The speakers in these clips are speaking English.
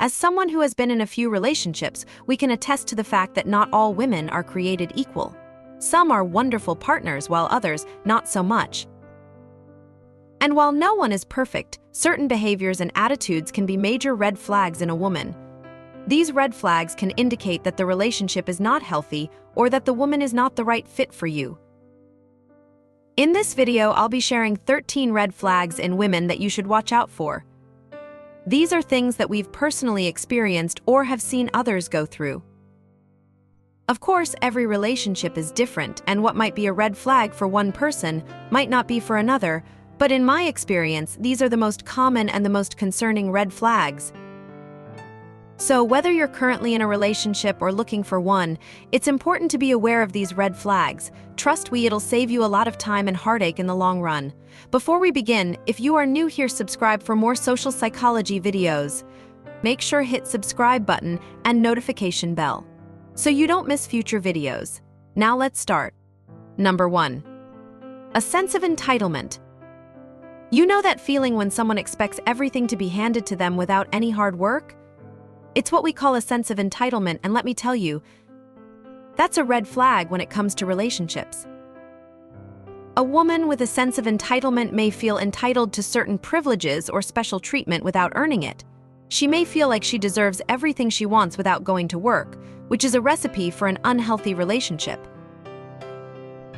As someone who has been in a few relationships, we can attest to the fact that not all women are created equal. Some are wonderful partners while others not so much. And while no one is perfect, certain behaviors and attitudes can be major red flags in a woman. These red flags can indicate that the relationship is not healthy or that the woman is not the right fit for you. In this video, I'll be sharing 13 red flags in women that you should watch out for. These are things that we've personally experienced or have seen others go through. Of course, every relationship is different, and what might be a red flag for one person might not be for another, but in my experience, these are the most common and the most concerning red flags. So whether you're currently in a relationship or looking for one, it's important to be aware of these red flags. Trust me, it'll save you a lot of time and heartache in the long run. Before we begin, if you are new here, subscribe for more social psychology videos. Make sure hit subscribe button and notification bell so you don't miss future videos. Now let's start. Number 1. A sense of entitlement. You know that feeling when someone expects everything to be handed to them without any hard work? It's what we call a sense of entitlement, and let me tell you, that's a red flag when it comes to relationships. A woman with a sense of entitlement may feel entitled to certain privileges or special treatment without earning it. She may feel like she deserves everything she wants without going to work, which is a recipe for an unhealthy relationship.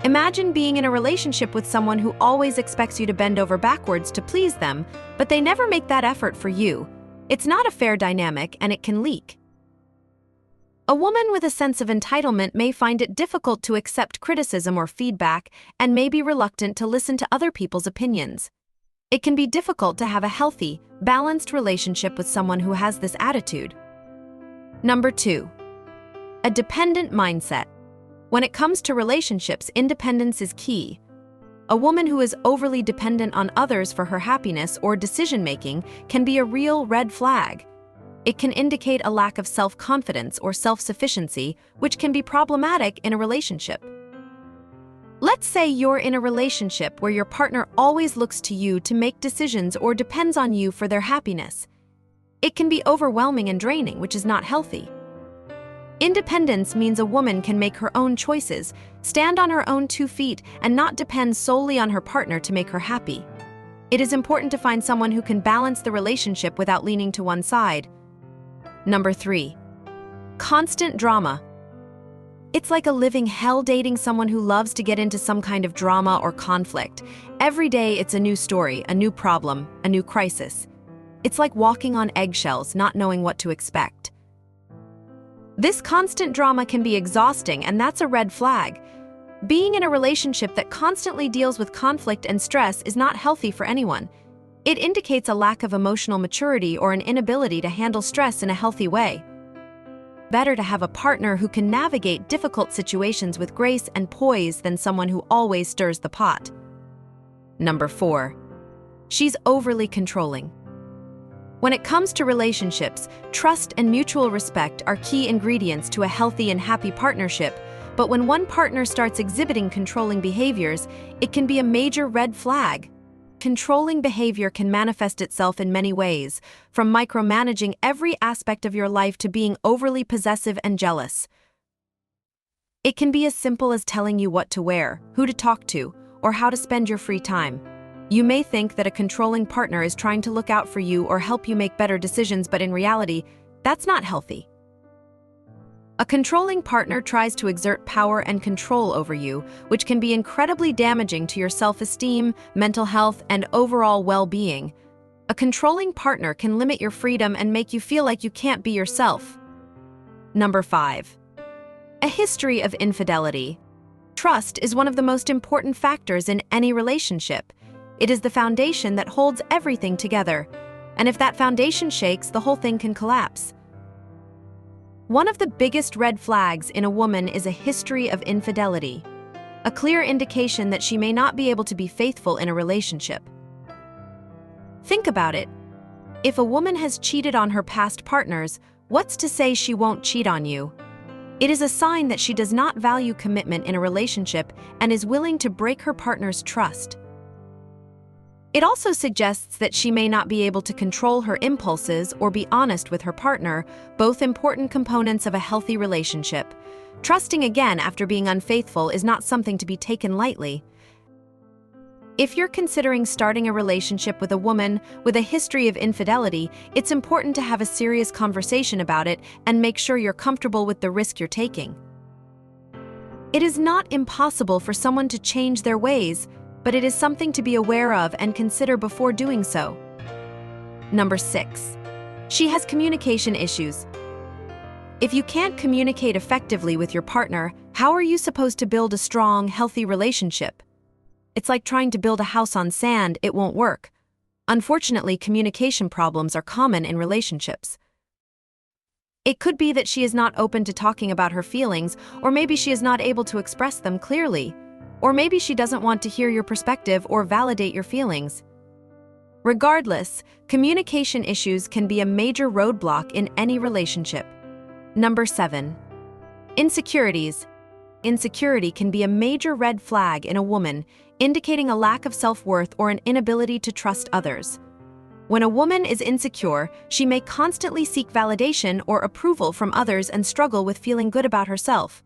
Imagine being in a relationship with someone who always expects you to bend over backwards to please them, but they never make that effort for you. It's not a fair dynamic, and it can leak. A woman with a sense of entitlement may find it difficult to accept criticism or feedback and may be reluctant to listen to other people's opinions. It can be difficult to have a healthy, balanced relationship with someone who has this attitude. Number 2. A dependent mindset. When it comes to relationships, independence is key. A woman who is overly dependent on others for her happiness or decision-making can be a real red flag. It can indicate a lack of self-confidence or self-sufficiency, which can be problematic in a relationship. Let's say you're in a relationship where your partner always looks to you to make decisions or depends on you for their happiness. It can be overwhelming and draining, which is not healthy. Independence means a woman can make her own choices, stand on her own 2 feet, and not depend solely on her partner to make her happy. It is important to find someone who can balance the relationship without leaning to one side. Number 3. Constant drama. It's like a living hell dating someone who loves to get into some kind of drama or conflict. Every day it's a new story, a new problem, a new crisis. It's like walking on eggshells, not knowing what to expect. This constant drama can be exhausting, and that's a red flag. Being in a relationship that constantly deals with conflict and stress is not healthy for anyone. It indicates a lack of emotional maturity or an inability to handle stress in a healthy way. Better to have a partner who can navigate difficult situations with grace and poise than someone who always stirs the pot. Number 4. She's overly controlling. When it comes to relationships, trust and mutual respect are key ingredients to a healthy and happy partnership, but when one partner starts exhibiting controlling behaviors, it can be a major red flag. Controlling behavior can manifest itself in many ways, from micromanaging every aspect of your life to being overly possessive and jealous. It can be as simple as telling you what to wear, who to talk to, or how to spend your free time. You may think that a controlling partner is trying to look out for you or help you make better decisions, but in reality, that's not healthy. A controlling partner tries to exert power and control over you, which can be incredibly damaging to your self-esteem, mental health, and overall well-being. A controlling partner can limit your freedom and make you feel like you can't be yourself. Number 5. A history of infidelity. Trust is one of the most important factors in any relationship. It is the foundation that holds everything together, and if that foundation shakes, the whole thing can collapse. One of the biggest red flags in a woman is a history of infidelity, a clear indication that she may not be able to be faithful in a relationship. Think about it. If a woman has cheated on her past partners, what's to say she won't cheat on you? It is a sign that she does not value commitment in a relationship and is willing to break her partner's trust. It also suggests that she may not be able to control her impulses or be honest with her partner, both important components of a healthy relationship. Trusting again after being unfaithful is not something to be taken lightly. If you're considering starting a relationship with a woman with a history of infidelity, it's important to have a serious conversation about it and make sure you're comfortable with the risk you're taking. It is not impossible for someone to change their ways, but it is something to be aware of and consider before doing so. Number 6. She has communication issues. If you can't communicate effectively with your partner, how are you supposed to build a strong, healthy relationship? It's like trying to build a house on sand, it won't work. Unfortunately, communication problems are common in relationships. It could be that she is not open to talking about her feelings, or maybe she is not able to express them clearly, or maybe she doesn't want to hear your perspective or validate your feelings. Regardless, communication issues can be a major roadblock in any relationship. Number 7. Insecurities. Insecurity can be a major red flag in a woman, indicating a lack of self-worth or an inability to trust others. When a woman is insecure, she may constantly seek validation or approval from others and struggle with feeling good about herself.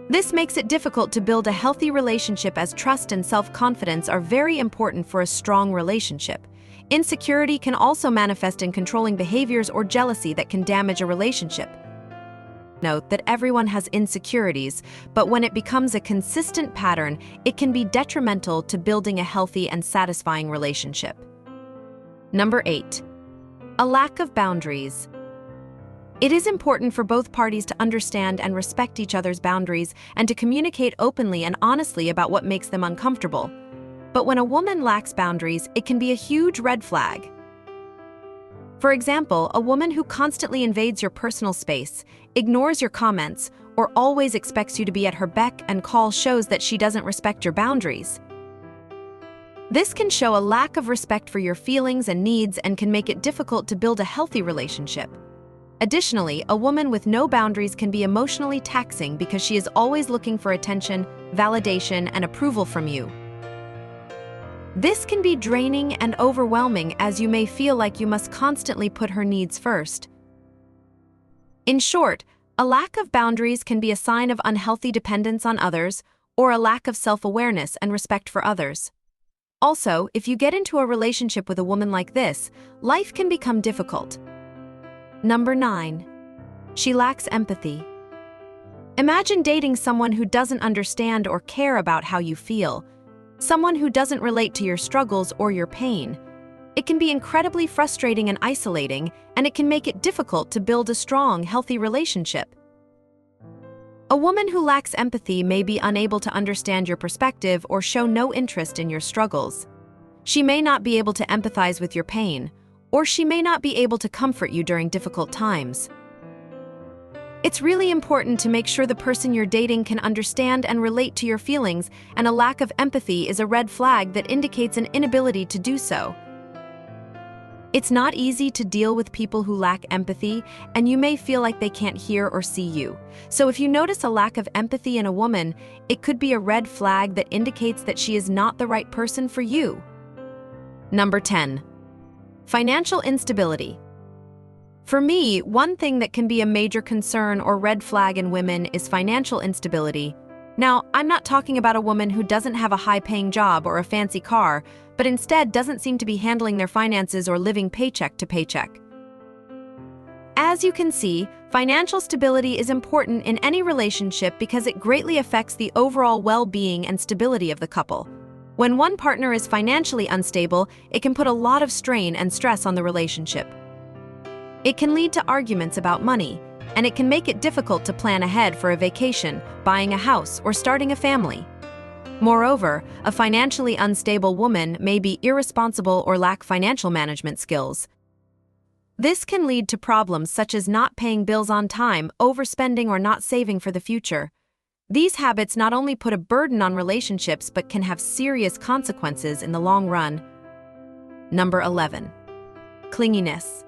This makes it difficult to build a healthy relationship, as trust and self-confidence are very important for a strong relationship. Insecurity can also manifest in controlling behaviors or jealousy that can damage a relationship. Note that everyone has insecurities, but when it becomes a consistent pattern, it can be detrimental to building a healthy and satisfying relationship. Number 8. A lack of boundaries. It is important for both parties to understand and respect each other's boundaries and to communicate openly and honestly about what makes them uncomfortable. But when a woman lacks boundaries, it can be a huge red flag. For example, a woman who constantly invades your personal space, ignores your comments, or always expects you to be at her beck and call shows that she doesn't respect your boundaries. This can show a lack of respect for your feelings and needs and can make it difficult to build a healthy relationship. Additionally, a woman with no boundaries can be emotionally taxing because she is always looking for attention, validation, and approval from you. This can be draining and overwhelming, as you may feel like you must constantly put her needs first. In short, a lack of boundaries can be a sign of unhealthy dependence on others or a lack of self-awareness and respect for others. Also, if you get into a relationship with a woman like this, life can become difficult. Number 9. She lacks empathy. Imagine dating someone who doesn't understand or care about how you feel. Someone who doesn't relate to your struggles or your pain. It can be incredibly frustrating and isolating, and it can make it difficult to build a strong, healthy relationship. A woman who lacks empathy may be unable to understand your perspective or show no interest in your struggles. She may not be able to empathize with your pain, or she may not be able to comfort you during difficult times. It's really important to make sure the person you're dating can understand and relate to your feelings, and a lack of empathy is a red flag that indicates an inability to do so. It's not easy to deal with people who lack empathy, and you may feel like they can't hear or see you. So if you notice a lack of empathy in a woman, it could be a red flag that indicates that she is not the right person for you. Number 10. Financial instability. For me, one thing that can be a major concern or red flag in women is financial instability. Now, I'm not talking about a woman who doesn't have a high-paying job or a fancy car, but instead doesn't seem to be handling their finances or living paycheck to paycheck. As you can see, financial stability is important in any relationship because it greatly affects the overall well-being and stability of the couple. When one partner is financially unstable, it can put a lot of strain and stress on the relationship. It can lead to arguments about money, and it can make it difficult to plan ahead for a vacation, buying a house, or starting a family. Moreover, a financially unstable woman may be irresponsible or lack financial management skills. This can lead to problems such as not paying bills on time, overspending, or not saving for the future. These habits not only put a burden on relationships but can have serious consequences in the long run. Number 11. Clinginess.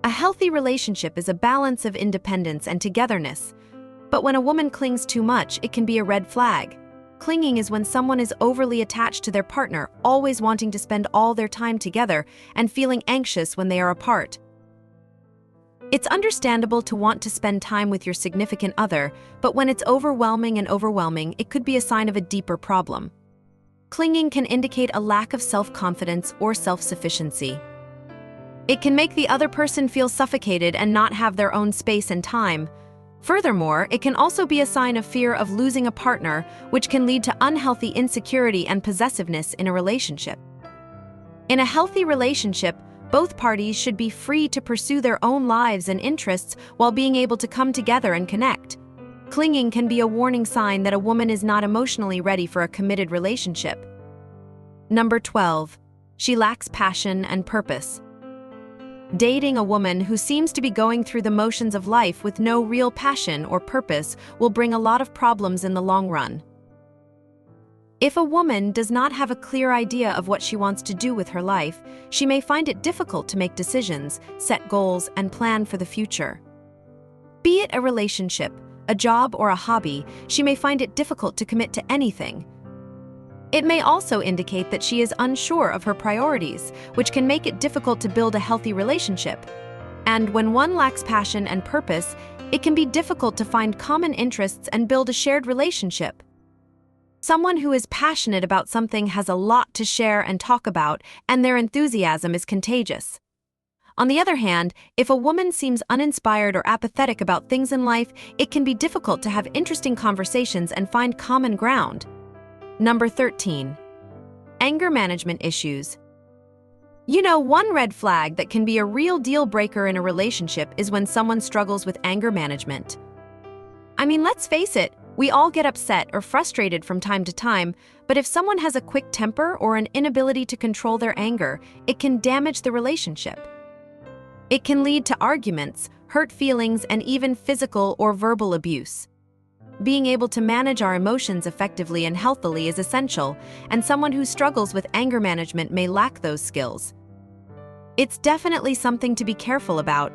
A healthy relationship is a balance of independence and togetherness, but when a woman clings too much, it can be a red flag. Clinging is when someone is overly attached to their partner, always wanting to spend all their time together and feeling anxious when they are apart. It's understandable to want to spend time with your significant other, but when it's overwhelming, it could be a sign of a deeper problem. Clinging can indicate a lack of self-confidence or self-sufficiency. It can make the other person feel suffocated and not have their own space and time. Furthermore, it can also be a sign of fear of losing a partner, which can lead to unhealthy insecurity and possessiveness in a relationship. In a healthy relationship, both parties should be free to pursue their own lives and interests while being able to come together and connect. Clinging can be a warning sign that a woman is not emotionally ready for a committed relationship. Number 12. She lacks passion and purpose. Dating a woman who seems to be going through the motions of life with no real passion or purpose will bring a lot of problems in the long run. If a woman does not have a clear idea of what she wants to do with her life, she may find it difficult to make decisions, set goals, and plan for the future. Be it a relationship, a job, or a hobby, she may find it difficult to commit to anything. It may also indicate that she is unsure of her priorities, which can make it difficult to build a healthy relationship. And when one lacks passion and purpose, it can be difficult to find common interests and build a shared relationship. Someone who is passionate about something has a lot to share and talk about, and their enthusiasm is contagious. On the other hand, if a woman seems uninspired or apathetic about things in life, it can be difficult to have interesting conversations and find common ground. Number 13. Anger management issues. One red flag that can be a real deal breaker in a relationship is when someone struggles with anger management. Let's face it, we all get upset or frustrated from time to time, but if someone has a quick temper or an inability to control their anger, it can damage the relationship. It can lead to arguments, hurt feelings, and even physical or verbal abuse. Being able to manage our emotions effectively and healthily is essential, and someone who struggles with anger management may lack those skills. It's definitely something to be careful about,